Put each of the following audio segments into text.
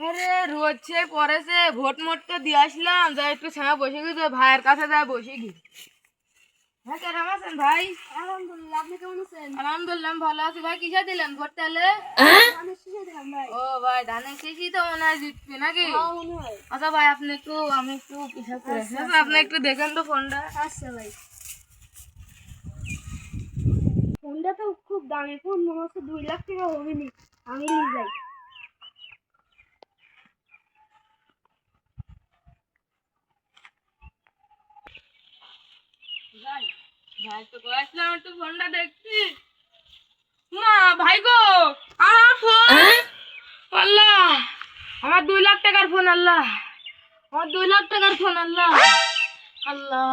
আরে রোজছে পরেছে ভোট মোট তো দিয়ে আসলাম, যাই একটু ছায়া বসে গেছে, ভাইয়ের কাছে যাই বসে গি। হ্যাঁ কেমন আছেন ভাই? আলহামদুলিল্লাহ, আপনি কেমন আছেন? আলহামদুলিল্লাহ ভালো আছি। ভাই কিসে দিলেন ভোট তাহলে? আমি শিখে দিলাম ভাই। ও ভাই ধানের শেষই তো মনে হয় জিতবে নাকি? হ্যাঁ, মনে হয়। আচ্ছা ভাই আপনি একটু, আমি একটু হিসাব করে আসি। আচ্ছা, আপনি একটু দেখেন তো ফোনটা। আচ্ছা ভাই। ফোনটা তো খুব দামি ফোন, মনে হচ্ছে 2 লাখ টাকা হবে নি। আমি নিয়ে যাই। ভাই ভাই তো কয়ে আসলাম একটু ফোনটা দেখছি। মা ভাই গো, আমার ফোন আল্লাহ, আমার 2 লাখ টাকার ফোন আল্লাহ, আমার 2 লাখ টাকার ফোন আল্লাহ আল্লাহ।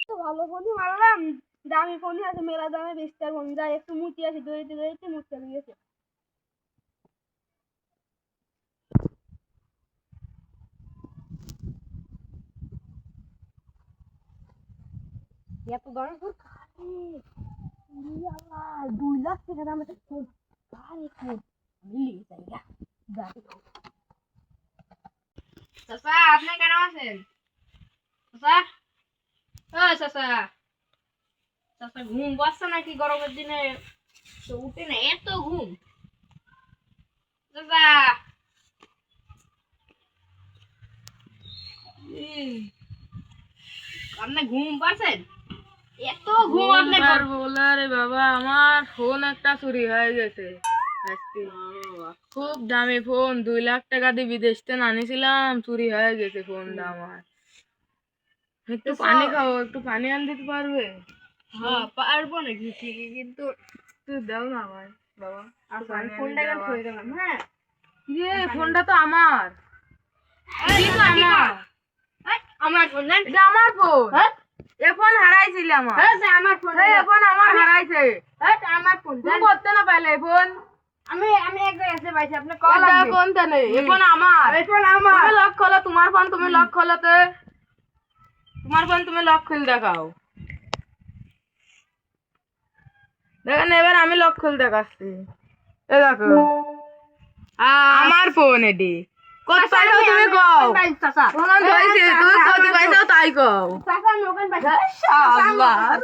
তো ভালো ফোনই মারলাম, দামি ফোনই আছে, মেলা দামে বেচতে ফোন যায়, একটু মুচি আছে, দড়িতে দড়িতে মুচতে গিয়েছে। এত দামি ফোন কারে? আল্লাহ, 2 লাখ টাকা দামের ফোন কারে ফোন? আমি নিয়ে যাই গা। যাই। চাচা আপনি কেন আছেন? চাচা ও চাচা, চাচা ঘুম পাচ্ছে নাকি গরমের দিনে? তো উঠে না এত ঘুম। চাচা আপনি ঘুম পাচ্ছেন? এত ঘুম আপনি বলা রে বাবা, আমার ফোন একটা চুরি হয়ে গেছে আজকে। খুব দামি ফোন, 2 লাখ টাকা দিয়ে বিদেশ থেকে আনিছিলাম, চুরি হয়ে গেছে ফোনটা আমার। একটু পানি খাও, একটু পানি আন দিতে পারবে? হ্যাঁ পারবো নাকি ঠিকই, কিন্তু তুই দাও না ভাই বাবা। আচ্ছা, আমি ফোনটা এখানে থুয়ে দিলাম। হ্যাঁ, ইয়ে ফোনটা তো আমার। আমার ফোন না, এটা আমার ফোন। হ্যাঁ এ ফোন হারাইছিল আমার। আমার ফোন, এ ফোন আমার হারাইছে। আমার ফোন। তুমি করতে না পাইলে এই ফোন? আমি এক জায়গায় এসে পাইছি, আপনি কল এটা লাগবে। কোনটা নেই, এ ফোন আমার। এই ফোন আমার। তুমি লক খোলো, তোমার ফোন তুমি লক খোলোতে। তোমার ফোন তুমি লক খুলে দেখাও। দেখেন এবার আমি লক খুলে দেখাচ্ছি। এ দেখো আমার ফোন এটি। কত পাইছো তুমি কও? চাচা, ফোন ধইছে, তুমি কত পাইছো তাই কও। চাচা আমি ওখানে পাইছি। শাবাশ।